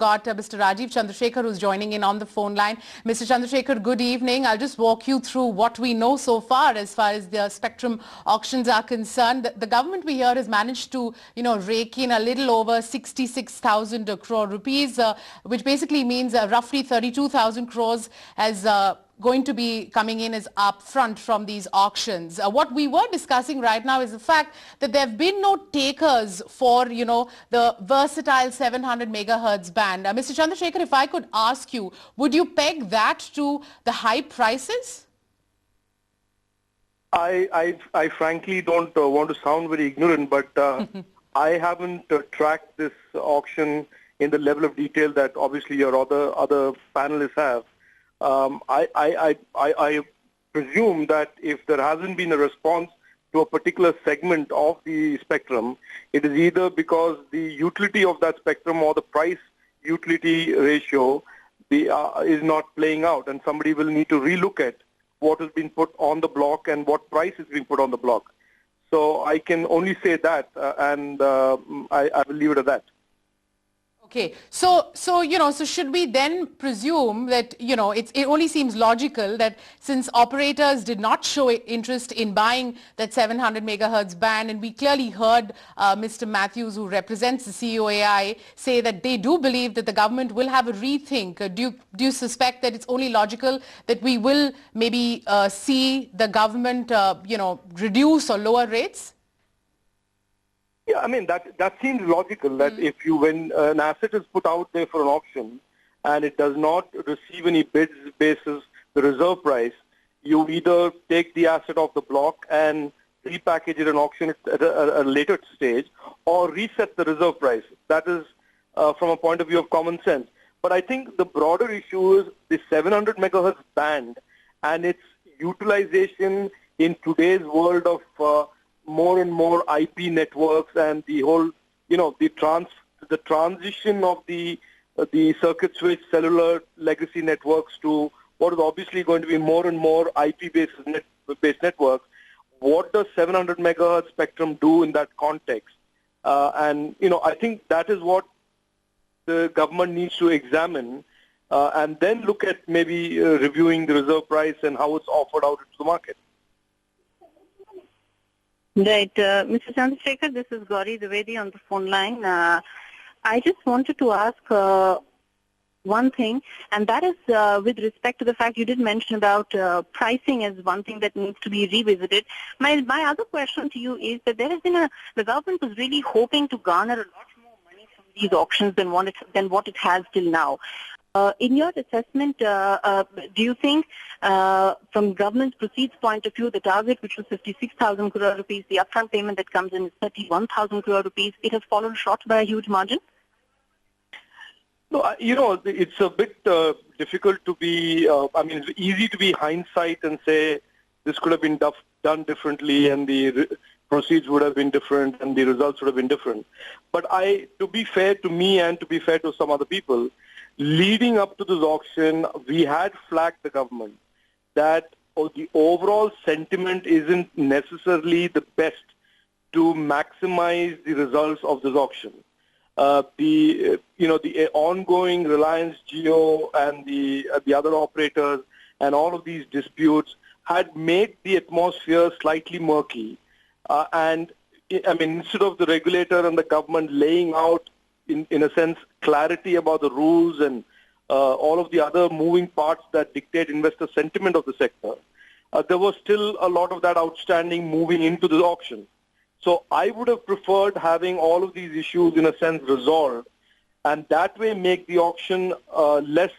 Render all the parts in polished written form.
got Mr. Rajeev Chandrasekhar, who's joining in on the phone line. Mr. Chandrasekhar, good evening. I'll just walk you through what we know so far as the spectrum auctions are concerned. The government, we hear, has managed to, rake in a little over 66,000 crore rupees, which basically means roughly 32,000 crores as going to be coming in as upfront from these auctions. What we were discussing right now is the fact that there have been no takers for, the versatile 700 megahertz band. Mr. Chandrasekhar, if I could ask you, would you peg that to the high prices? I frankly don't want to sound very ignorant, but I haven't tracked this auction in the level of detail that obviously your other panelists have. I presume that if there hasn't been a response to a particular segment of the spectrum, it is either because the utility of that spectrum or the price utility ratio is not playing out, and somebody will need to relook at what has been put on the block and what price is being put on the block. So I can only say that, and I will leave it at that. Okay, so should we then presume that, it only seems logical that since operators did not show interest in buying that 700 megahertz band, and we clearly heard Mr. Matthews, who represents the COAI, say that they do believe that the government will have a rethink. Do you suspect that it's only logical that we will maybe see the government, reduce or lower rates? Yeah, I mean, that seems logical, that when an asset is put out there for an auction and it does not receive any bids basis the reserve price, you either take the asset off the block and repackage it and auction it at a later stage, or reset the reserve price. That is from a point of view of common sense. But I think the broader issue is the 700 megahertz band and its utilization in today's world of more and more IP networks, and the whole, the transition of the circuit switch cellular legacy networks to what is obviously going to be more and more IP-based networks. What does 700 megahertz spectrum do in that context? And I think that is what the government needs to examine, and then look at maybe reviewing the reserve price and how it's offered out into the market. Right. Mr. Chandrasekhar, this is Gauri Dwivedi on the phone line. I just wanted to ask one thing, and that is with respect to the fact you did mention about pricing as one thing that needs to be revisited. My other question to you is that there has been the government was really hoping to garner a lot more money from these auctions than what it has till now. In your assessment, do you think, from government's proceeds point of view, the target, which was 56,000 crore rupees, the upfront payment that comes in is 31,000 crore rupees, it has fallen short by a huge margin? No, it's a bit difficult to be, it's easy to be hindsight and say this could have been done differently and the proceeds would have been different and the results would have been different. But to be fair to me and to be fair to some other people, leading up to this auction, we had flagged the government that the overall sentiment isn't necessarily the best to maximize the results of this auction. The ongoing Reliance Jio and the other operators and all of these disputes had made the atmosphere slightly murky. Instead of the regulator and the government laying out, in a sense, clarity about the rules and all of the other moving parts that dictate investor sentiment of the sector, there was still a lot of that outstanding moving into the auction. So I would have preferred having all of these issues, in a sense, resolved, and that way make the auction less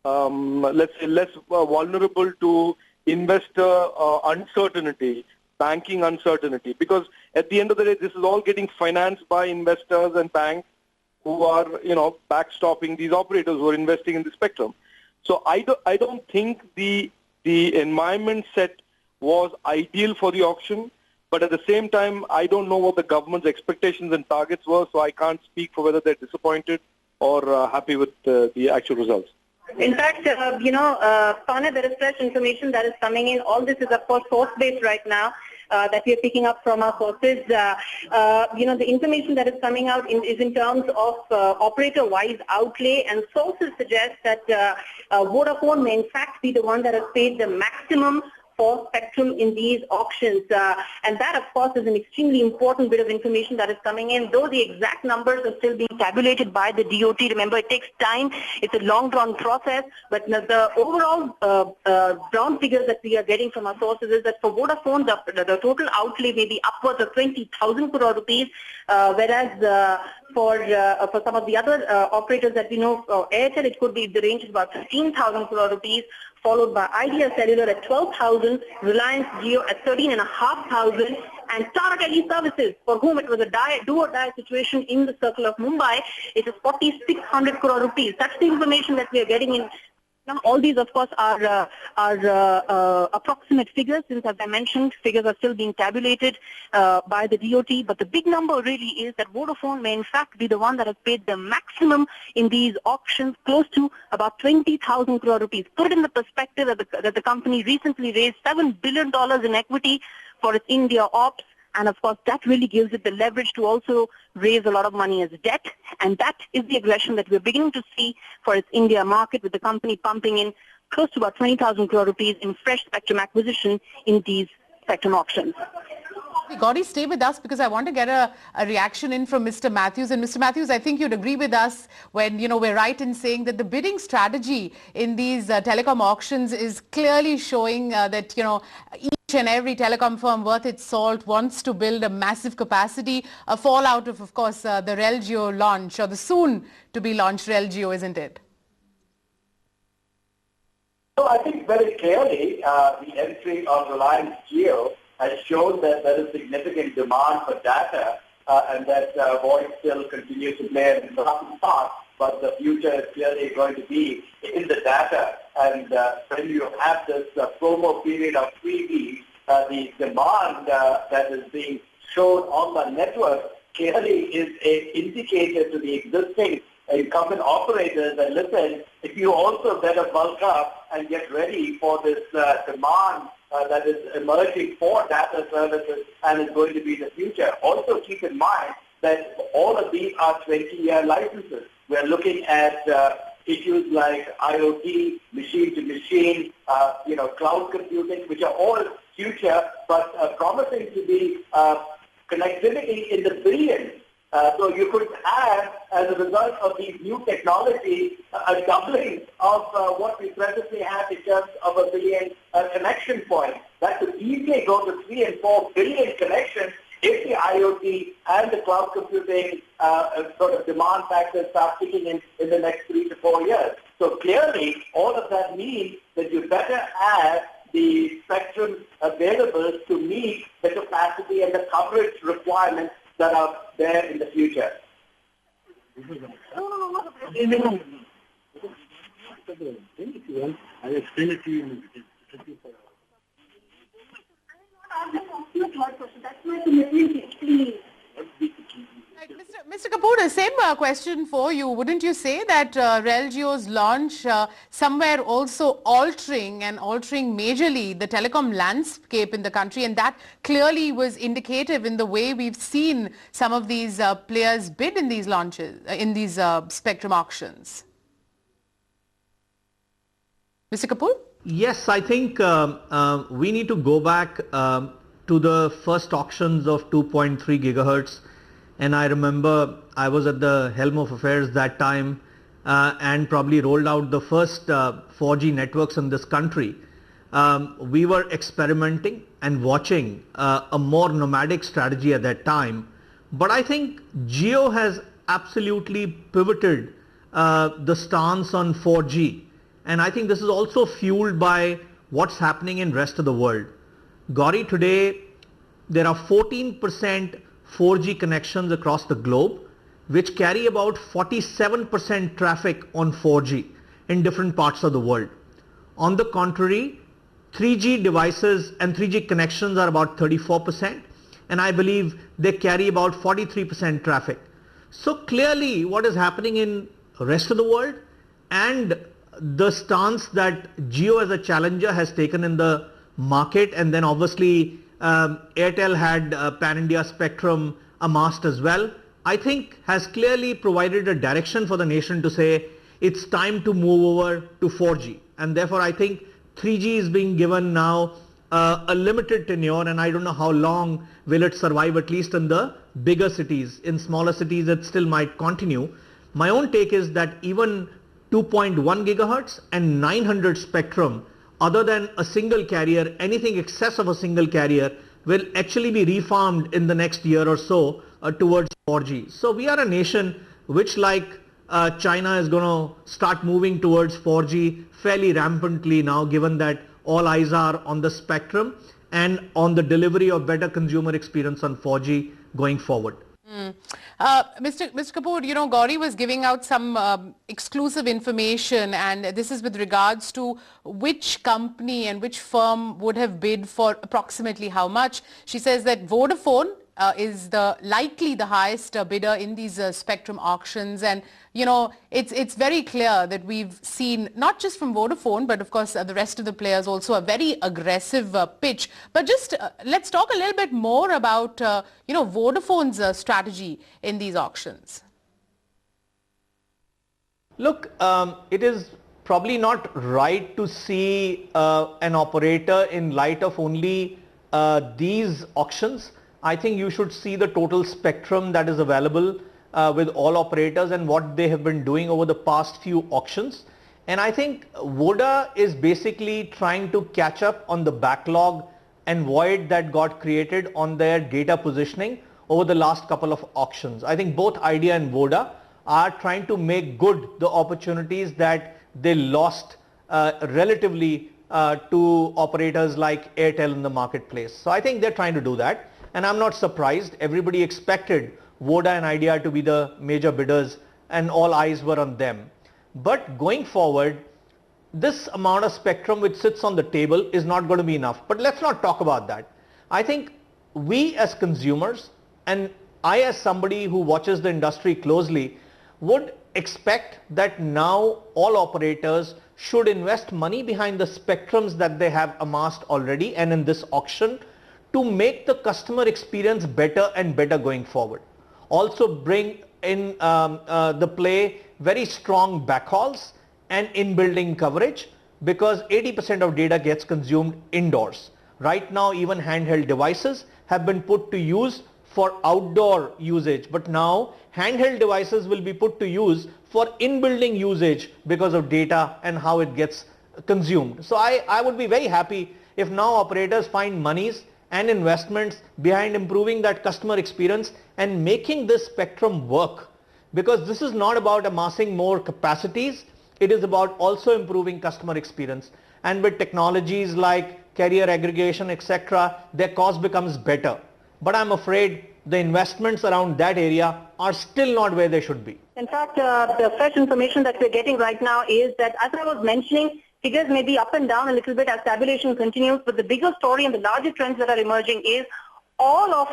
vulnerable to investor uncertainty, banking uncertainty. Because at the end of the day, this is all getting financed by investors and banks who are, backstopping these operators who are investing in the spectrum. So I don't think the environment set was ideal for the auction, but at the same time, I don't know what the government's expectations and targets were, so I can't speak for whether they're disappointed or happy with the actual results. In fact, Pana, there is fresh information that is coming in. All this is, of course, source-based right now. that we are picking up from our sources, the information that is coming out is in terms of operator-wise outlay, and sources suggest that Vodafone may in fact be the one that has paid the maximum for spectrum in these auctions. And that, of course, is an extremely important bit of information that is coming in, though the exact numbers are still being tabulated by the DOT. Remember, it takes time. It's a long-drawn process. But the overall ground figures that we are getting from our sources is that for Vodafone, the total outlay may be upwards of 20,000 crore rupees, whereas for some of the other operators that we know, Airtel, it could be the range is about 15,000 crore rupees, followed by Idea Cellular at 12,000, Reliance Jio at 13,500, and Tata Tele-Services, for whom it was a do-or-die situation in the circle of Mumbai, it is 4,600 crore rupees. That's the information that we are getting in. Now, all these, of course, are approximate figures, since, as I mentioned, figures are still being tabulated by the DOT. But the big number really is that Vodafone may, in fact, be the one that has paid the maximum in these auctions, close to about 20,000 crore rupees. Put it in the perspective that the company recently raised $7 billion in equity for its India ops. And of course, that really gives it the leverage to also raise a lot of money as debt. And that is the aggression that we're beginning to see for its India market, with the company pumping in close to about 20,000 crore rupees in fresh spectrum acquisition in these spectrum auctions. Gauri, stay with us because I want to get a reaction in from Mr. Matthews. And Mr. Matthews, I think you'd agree with us when, we're right in saying that the bidding strategy in these telecom auctions is clearly showing that, each and every telecom firm worth its salt wants to build a massive capacity, a fallout of course, the RelJio launch, or the soon-to-be launched RelJio, isn't it? So I think very clearly the entry of Reliance Jio has shown that there is significant demand for data and that voice still continues to play an important part, but the future is clearly going to be in the data. And when you have this promo period of 3G, the demand that is being shown on the network clearly is an indicator to the existing incumbent operators that, listen, if you also better bulk up and get ready for this demand that is emerging for data services and is going to be the future. Also keep in mind that all of these are 20-year licenses. We're looking at issues like IoT, machine-to-machine, cloud computing, which are all future but promising to be connectivity in the billions. So you could have, as a result of these new technologies, a doubling of what we presently have in terms of a billion connection points. That could easily go to 3 and 4 billion connections if the IoT and the cloud computing sort of demand factors start kicking in the next 3 to 4 years. So clearly, all of that means that you better have the spectrum available to meet the capacity and the coverage requirements that are there in the future. I'll explain it to you. Mr. Kapoor, the same question for you. Wouldn't you say that RelJio's launch somewhere also altering majorly the telecom landscape in the country, and that clearly was indicative in the way we've seen some of these players bid in these launches, in these spectrum auctions? Mr. Kapoor? Yes, I think we need to go back to the first auctions of 2.3 gigahertz. And I remember I was at the helm of affairs that time and probably rolled out the first 4G networks in this country. We were experimenting and watching a more nomadic strategy at that time. But I think Jio has absolutely pivoted the stance on 4G. And I think this is also fueled by what's happening in rest of the world. Gauri, today there are 14% 4G connections across the globe, which carry about 47% traffic on 4G in different parts of the world. On the contrary, 3G devices and 3G connections are about 34%, and I believe they carry about 43% traffic. So clearly what is happening in the rest of the world and the stance that Jio as a challenger has taken in the market, and then obviously Airtel had pan-India spectrum amassed as well, I think has clearly provided a direction for the nation to say it's time to move over to 4G. And therefore I think 3G is being given now a limited tenure, and I don't know how long will it survive, at least in the bigger cities. In smaller cities it still might continue. My own take is that even 2.1 gigahertz and 900 spectrum, other than a single carrier, anything excess of a single carrier will actually be refarmed in the next year or so towards 4G. So we are a nation which, like China, is going to start moving towards 4G fairly rampantly now, given that all eyes are on the spectrum and on the delivery of better consumer experience on 4G going forward. Mr. Kapoor, you know, Gauri was giving out some exclusive information, and this is with regards to which company and which firm would have bid for approximately how much. She says that Vodafone is likely the highest bidder in these spectrum auctions, and you know, it's very clear that we've seen not just from Vodafone but of course the rest of the players also a very aggressive pitch. But just let's talk a little bit more about you know, Vodafone's strategy in these auctions. Look, it is probably not right to see an operator in light of only these auctions. I think you should see the total spectrum that is available with all operators and what they have been doing over the past few auctions. And I think Voda is basically trying to catch up on the backlog and void that got created on their data positioning over the last couple of auctions. I think both Idea and Voda are trying to make good the opportunities that they lost relatively to operators like Airtel in the marketplace. So I think they're trying to do that. And I'm not surprised. Everybody expected Voda and Idea to be the major bidders and all eyes were on them. But going forward, this amount of spectrum which sits on the table is not going to be enough. But let's not talk about that. I think we as consumers, and I as somebody who watches the industry closely, would expect that now all operators should invest money behind the spectrums that they have amassed already and in this auction to make the customer experience better and better going forward. Also bring in the play very strong backhauls and in-building coverage, because 80% of data gets consumed indoors. Right now even handheld devices have been put to use for outdoor usage, but now handheld devices will be put to use for in-building usage because of data and how it gets consumed. So I would be very happy if now operators find monies and investments behind improving that customer experience and making this spectrum work, because this is not about amassing more capacities, it is about also improving customer experience. And with technologies like carrier aggregation, etc., their cost becomes better. But I'm afraid the investments around that area are still not where they should be. In fact, the fresh information that we're getting right now is that, as I was mentioning, figures may be up and down a little bit as tabulation continues, but the bigger story and the larger trends that are emerging is all of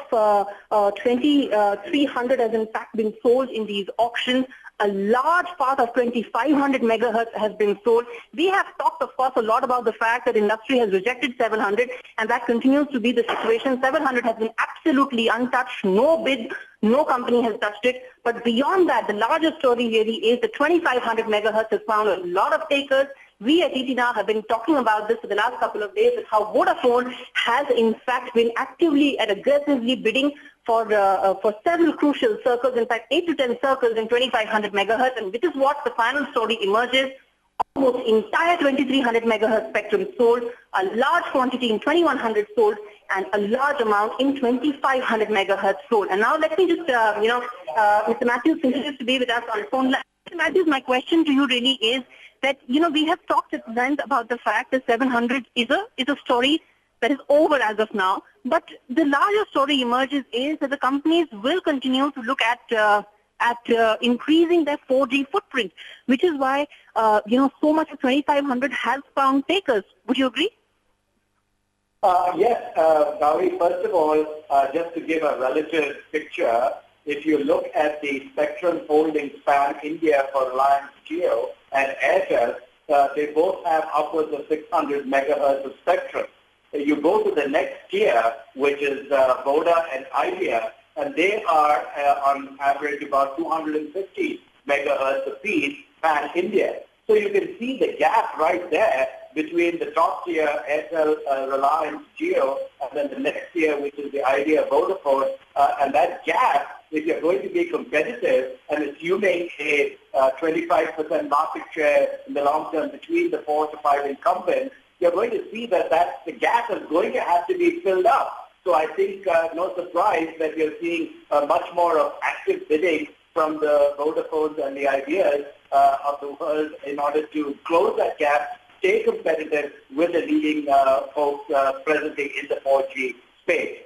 2300 has in fact been sold in these auctions. A large part of 2500 megahertz has been sold. We have talked, of course, a lot about the fact that industry has rejected 700, and that continues to be the situation. 700 has been absolutely untouched. No bid, no company has touched it. But beyond that, the larger story really is the 2500 megahertz has found a lot of takers. We at ET Now have been talking about this for the last couple of days, how Vodafone has in fact been actively and aggressively bidding for several crucial circles, in fact 8 to 10 circles in 2500 megahertz, and this is what the final story emerges. Almost entire 2300 megahertz spectrum sold, a large quantity in 2100 sold, and a large amount in 2500 megahertz sold. And now let me just, Mr. Matthews continues to be with us on the phone line. Mr. Matthews, my question to you really is that, we have talked at length about the fact that 700 is a story that is over as of now. But the larger story emerges is that the companies will continue to look at increasing their 4G footprint, which is why, so much of 2500 has found takers. Would you agree? Yes, Gauri, first of all, just to give a relative picture, if you look at the spectrum holding span India for Reliance Jio and Airtel, they both have upwards of 600 megahertz of spectrum. you go to the next tier, which is Voda and Idea, and they are on average about 250 megahertz apiece pan-India. So you can see the gap right there between the top tier, Airtel, Reliance, Jio, and then the next tier, which is the Idea Vodafone. And that gap, if you're going to be competitive and assuming a 25% market share in the long term between the 4 to 5 incumbents, you're going to see that the gap is going to have to be filled up. So I think no surprise that you're seeing much more of active bidding from the Vodafones and the Ideas of the world in order to close that gap, stay competitive with the leading folks presently in the 4G space.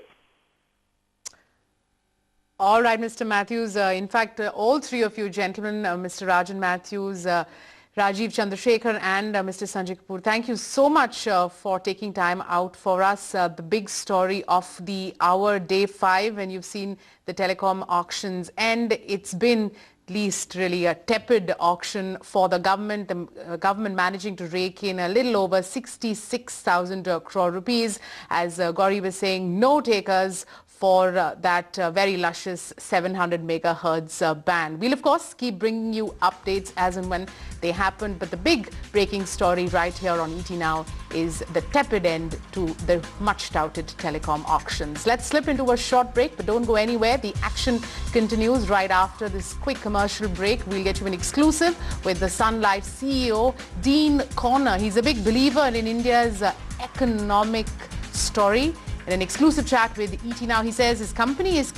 All right, Mr. Matthews. In fact, all three of you gentlemen, Mr. Rajan Matthews, Rajeev Chandrasekhar and Mr. Sanjay Kapoor, thank you so much for taking time out for us. The big story of the hour, day 5, when you've seen the telecom auctions, and it's been at least really a tepid auction for the government managing to rake in a little over 66,000 crore rupees. As Gauri was saying, no takers for that very luscious 700 megahertz band. We'll of course keep bringing you updates as and when they happen, but the big breaking story right here on ET Now is the tepid end to the much touted telecom auctions. Let's slip into a short break, but don't go anywhere. The action continues right after this quick commercial break. We'll get you an exclusive with the Sun Life CEO, Dean Corner. He's a big believer in India's economic story. In an exclusive chat with ET Now, he says his company is